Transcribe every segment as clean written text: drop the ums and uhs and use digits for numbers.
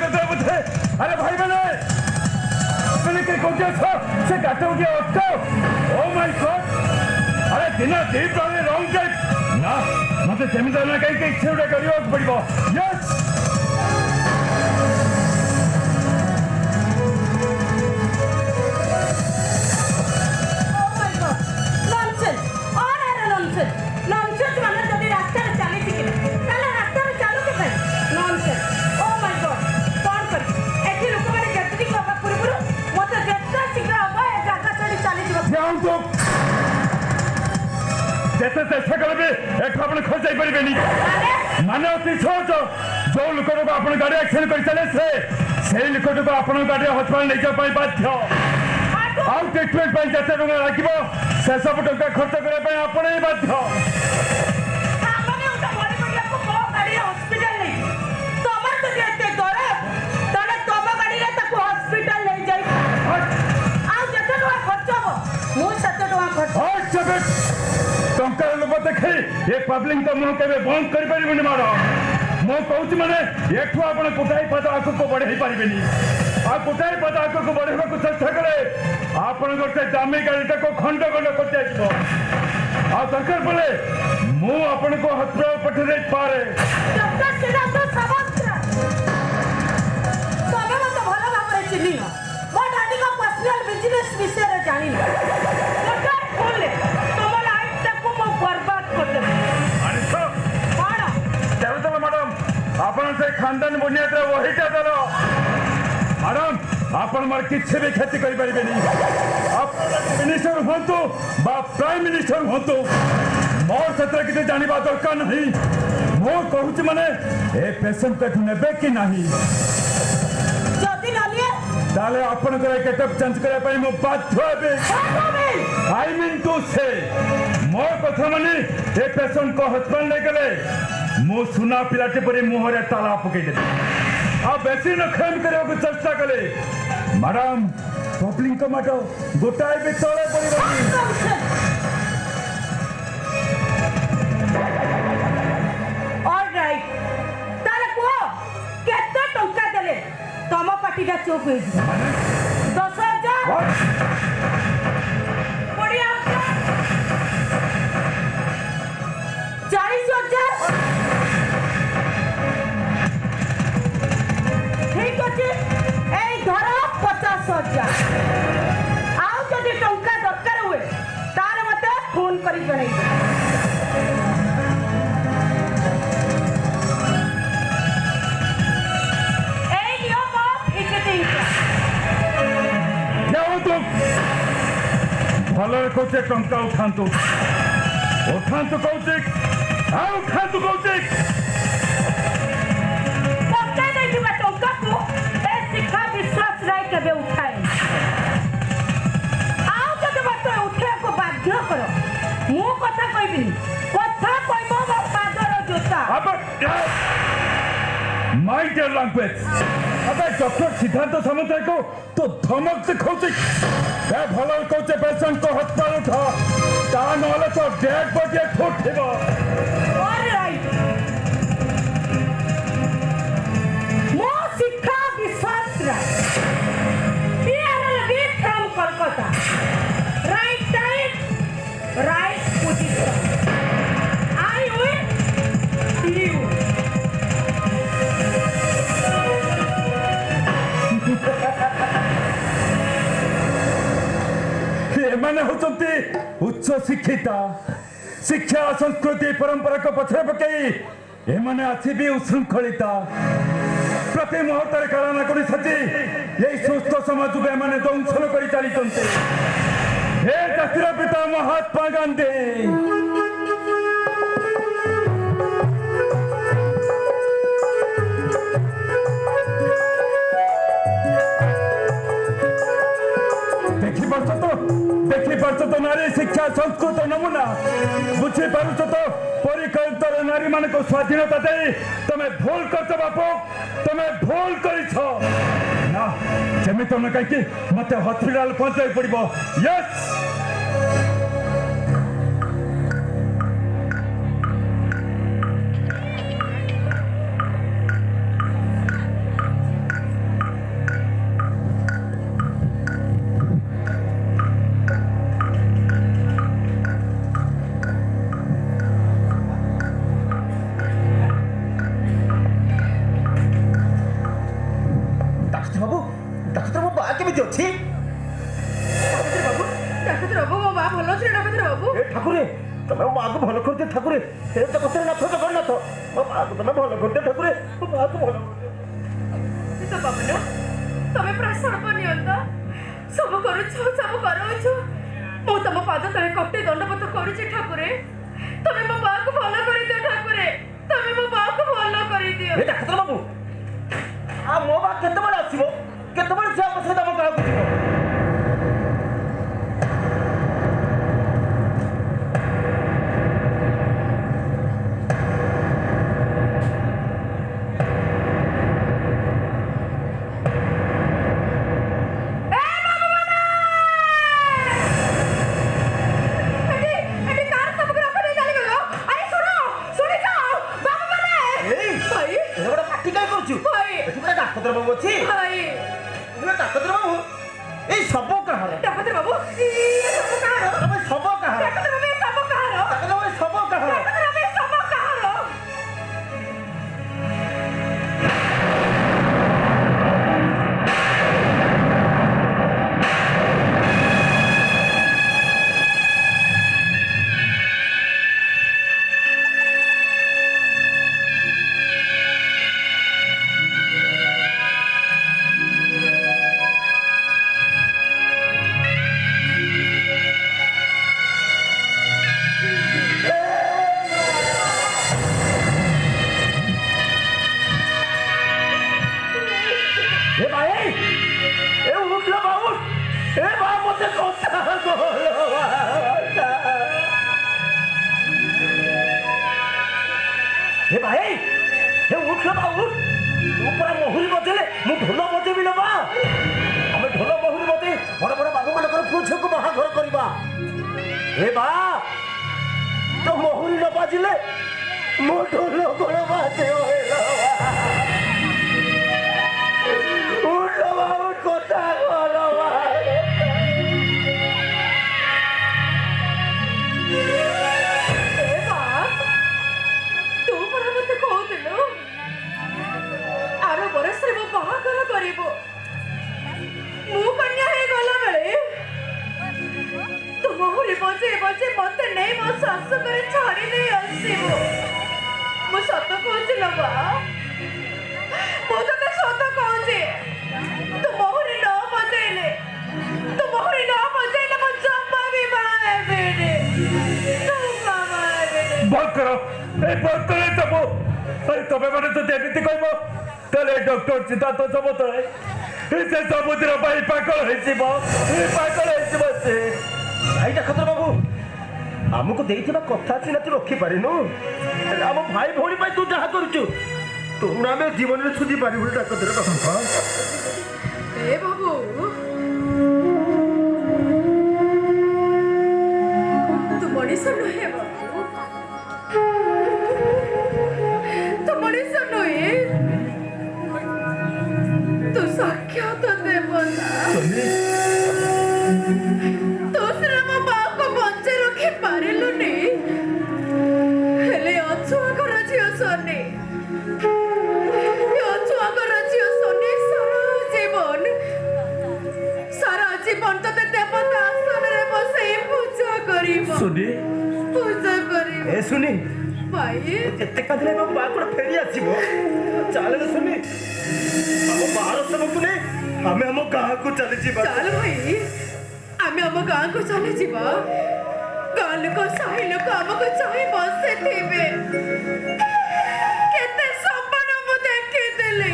करते बुझे अरे भाई बने मैंने के कोचे से काटो के अटकाओ ओ माय गॉड अरे दिन दीप वाले रॉन्ग टाइप ना मते जमीदार ना कहीं इच्छे उड़ा करियो पड़िबो यस যেতে চেষ্টা করবে একটু আপনি খোঁজাই পারবেনি মানে অতি সহজ যে লোকটাকে আপনার গাড়ি আক্সিডেন্ট করে চালিয়েছে সেই লোকটাকে আপনার গাড়ি হসপিটাল নিয়ে যাওয়া বাধ্য ଆଉ ଟ୍ରିଟମେଣ୍ଟ ପାଇଁ ଯେତେ ଟଙ୍କା ଲାଗିବ ସେସବୁ ଟଙ୍କା ଖର୍ଚ୍ଚ କରିବା ପାଇଁ ଆପଣ ହିଁ ବାଧ୍ୟ ଟଙ୍କାର ଲୋଭ ଦେଖି ଏ ପବ୍ଲିକ ତ ମୁଁ କେବେ ବନ୍ଦ କରିପାରିବିନି ମାଡ଼ ମୁଁ କହୁଛି ମାନେ ଏଠୁ ଆପଣ ଗୋଟାଏ ପାଦ ଆଗକୁ ବଢ଼େଇ ପାରିବେନି ଆଉ ଗୋଟାଏ ପାଦ ଆଗକୁ ବଢ଼େଇବାକୁ ଚେଷ୍ଟା କଲେ ଆପଣଙ୍କର ସେ ଦାମୀ ଗାଡ଼ିଟାକୁ ଖଣ୍ଡ ଖଣ୍ଡ କରିଦିଆଯିବ ଆଉ ଦରକାର ପଡ଼ିଲେ ମୁଁ ଆପଣଙ୍କୁ ହସ୍ପିଟାଲ ପଠାଇ ଦେଇପାରେ ବିଷୟରେ ଜାଣିନି ଆପଣ ସେ ଖାନଦାନ ବୁନିୟାଦର ବହିଟା ଦେଲ ମ୍ୟାଡ଼ାମ ଆପଣ ମୋର କିଛି ବି କ୍ଷତି କରିପାରିବେନି ମିନିଷ୍ଟର ହୁଅନ୍ତୁ ବା ପ୍ରାଇମ ମିନିଷ୍ଟର ହୁଅନ୍ତୁ ମୋର ସେଥିରେ କିଛି ଜାଣିବା ଦରକାର ନାହିଁ ମୁଁ କହୁଛି ମାନେ ଏ ପେସେଣ୍ଟକୁ ଏଠୁ ନେବେ କି ନାହିଁ ତାହେଲେ ଆପଣଙ୍କର ଗେଟଅପ୍ ଚେଞ୍ଜ କରିବା ପାଇଁ ମୁଁ ବାଧ୍ୟ ହେବି ଆଇ ମିନ୍ ଟୁ ସେ ମୋ କଥା ମାନେ ଏ ପେସେଣ୍ଟକୁ ହସ୍ପିଟାଲ ନେଇଗଲେ ମୁଁ ସୁନା ପିଲାଟି ପରି ମୁହଁରେ ତାଲା ପକେଇଦେବି ଆଉ ବେଶୀ ନଖେମ କରିବାକୁ ଚେଷ୍ଟା କଲେ ମ୍ୟାଡ଼ାମ ପବ୍ଲିକଙ୍କ ମାଟ ଗୋଟାଏ ବି ତଳେ ପଡ଼ିବନି ଅଲରାଇଟ୍ ତାହେଲେ କୁହ କେତେ ଟଙ୍କା ଦେଲେ ତମ ପାଟିଟା ଚୁପ୍ ହେଇଯିବ 10,000 40,000 ঠিক আছে এই ধর 50,000 ଆଉ ଯଦି ଟଙ୍କା ଦରକାର ହୁଏ ତାହେଲେ ମତେ ଫୋନ କରି ଜଣେଇବେ এই নিয়ম ଯାଆନ୍ତୁ ଭଲରେ କହୁଛେ ଟଙ୍କା ଉଠାନ୍ତୁ ଉଠାନ୍ତୁ କହୁଛି ଆଉ ଉଠାନ୍ତୁ କହୁଛି ପକାଇ ଦେଇଥିବା ଟଙ୍କାକୁ ଏ ଶିକ୍ଷା ବିଶ୍ୱାସ ରାୟ କେବେ ଉଠାଏ ଆଉ ଯଦି ମତେ ଉଠେଇବାକୁ ବାଧ୍ୟ କର ମୁଁ କଥା କହିବିନି କଥା କହିବ ମୋ ପାଦର ଜୋତା ମାଇ ଡିୟର ଲାଙ୍ଗୁଏଜ अबे डॉक्टर सिद्धांत सामंतराय को तो धमक से खोचे ए भलो कोचे पेशेंट को हस्पताल उठा ता नले तो डेड बॉडी ठोठेबो ऑलराइट मो शिक्षा विश्वास राय PRLV from Kolkata right time right position I will you एमाने होचंती उच्च शिक्षिता शिक्षा संस्कृति परंपरा को पछरे पकई एमाने आछि भी उशृंखलिता प्रति मुहूर्त कारणा करी सची यही सुस्थ समाज को एमाने दंशन करी चली चंते हे जातिर पिता महात्मा गांधी देखी पार्छ तो नारी शिक्षा संस्कृत नमूना बुझी पारुछ तो परिकल्पित नारी मान को स्वाधीनता दे तमे भूल करछ बापू तमे भूल करिछ ना जेमे तमे कहि मते हॉस्पिटल पहुंचाई पड़िबो यस କେମିତି ଅଛି? ଡାକ୍ତର ବାବୁ ମୋ ମା ଭଲ ଅଛି ଡାକ୍ତର ବାବୁ? ଏ ଠାକୁରେ ତମେ ମୋ ମାଆକୁ ଭଲ କରିଦିଅ ଠାକୁରେ। ଏ ତ କଥାରେ ନାଥ ଜଗନ୍ନାଥ ମୋ ମାଆକୁ ତମେ ଭଲ କରିଦିଅ ଠାକୁରେ। ମୋ ମାଆକୁ ଭଲ ତ ବାବୁନ ତମେ ପୁରା ସର୍ବନିୟନ୍ତ ସବୁ କରୁଛ ସବୁ କରାଉଛ। ମୁଁ ତମ ପାଦ ତଳେ କଟେ ଦଣ୍ଡପତ କରୁଛି ଠାକୁରେ। ତମେ ମୋ ମାଆକୁ ଭଲ କରିଦିଅ ଠାକୁରେ। ତମେ ମୋ ମାଆକୁ ଭଲ କରିଦିଅ। ଏ ଡାକ୍ତର ବାବୁ ମୋ ମା କେତେବେଳେ ଆସିବ? କେତେବେଳେ ସେ ଆମ ସହିତ ଆମ ଗାଁକୁ ଯିବ? ডাক্তার বাবু ଅଛି ডাক্তার বাবু এই সব কাহার? ডাক্তার বাবু এই সব কাহার? তবে সব কাহার? ডাক্তার বাবু এই সব কাহার? ডাক্তার বাবু এই সব কাহার? ডাক্তার বাবু এই সব কাহার? डॉक्टर चिता तो सब तले से समुद्र भाई पागल होइसिबो पागल होइसिबो से भाई डाक्टर बाबू हमको देइथिबा कथा सिना तू रखी पारिनु हम भाई भोणी पाई तू जहा करछु तू नामे जीवन रे सुधी पारिबु डाक्टर बाबू ए बाबू तू मनीष नहे बाबू तू मनीष नहे साक्षात देवता तो सिर्फ मो बाप को बंचे रखी पारिलुनी हेले अछुआ कर झियो सोनी अछुआ कर झियो सोनी सारा जीवन तो देवता आसन रे बसे पूजा करिबो सुनी पूजा करिबो ए सुनी भाई एते काजले बाबू बाकोड़ फेरी आसीबो चाले रे सुनी हम बाहर सबको ने हमें हम गांव को चले जीवा चल भाई हमें हम गांव को चले जीवा गांव लोग साही लोग हमको चाहे बसे थेबे केते सपन मु देखि देले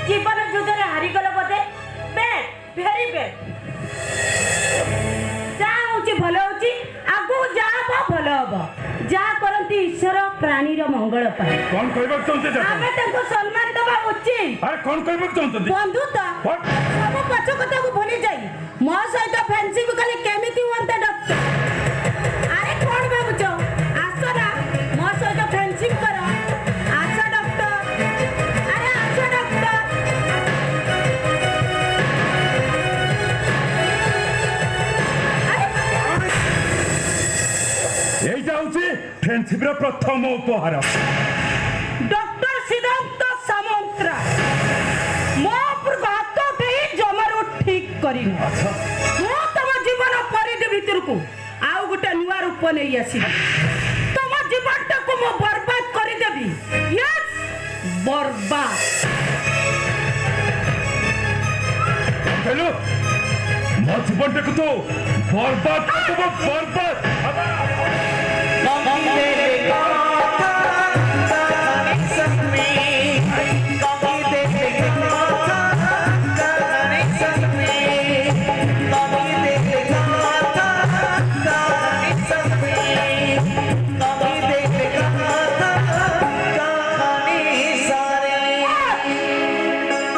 জীবন যুদ্ধরে হারিগল বোধে ব্যাড ভেরি ব্যাড যা হচ্ছে ভাল হচ্ছে আগু যা হব ভাল হব যা করନ୍ତି ঈশ্বর প্রাণীর মঙ্গল পাই কোন কইବାକୁ ଚାହୁଁଛନ୍ତି ଆମେ ତାଙ୍କୁ ସମ୍ମାନ ଦେବା ଉଚିତ ଆରେ କଣ କହିବାକୁ ଚାହୁଁଛନ୍ତି ବନ୍ଧୁତ୍ୱ What? ସବୁ ପଛ କଥାକୁ ଭୁଲି ଯାଇ ମୋ ସହିତ ଫ୍ରେଣ୍ଡସିପ କଲେ କେମିତି ହୁଅନ୍ତା ଡକ୍ଟର ଆରେ କଣ ଭାବୁଛ ଆସ ନା ମୋ ସହିତ ଫ୍ରେଣ୍ଡସିପ କର ଆସ ଡକ୍ଟର ଆରେ ଆସ ଡକ୍ଟର এইটা হচ্ছে ফ্রেন্ডশিপের প্রথম উপহার ডক্টর সিদ্ধান্ত সামন্ত্রা ମୋ ଉପରକୁ ହାତ ଉଠେଇ ଜମାରୁ ଠିକ କରିନି ମୁଁ ତମ ଜୀବନ ପରିଧି ଭିତରକୁ ଆଉ ଗୋଟେ ନୂଆ ରୂପ ନେଇ ଆସିବି ତମ ଜୀବନଟାକୁ ମୁଁ ବର୍ବାଦ କରିଦେବି ୟେସ୍ ବର୍ବାଦ କହିଲୁ ମୋ ଜୀବନଟାକୁ ତୁ বরবাদ করবো বরবাদ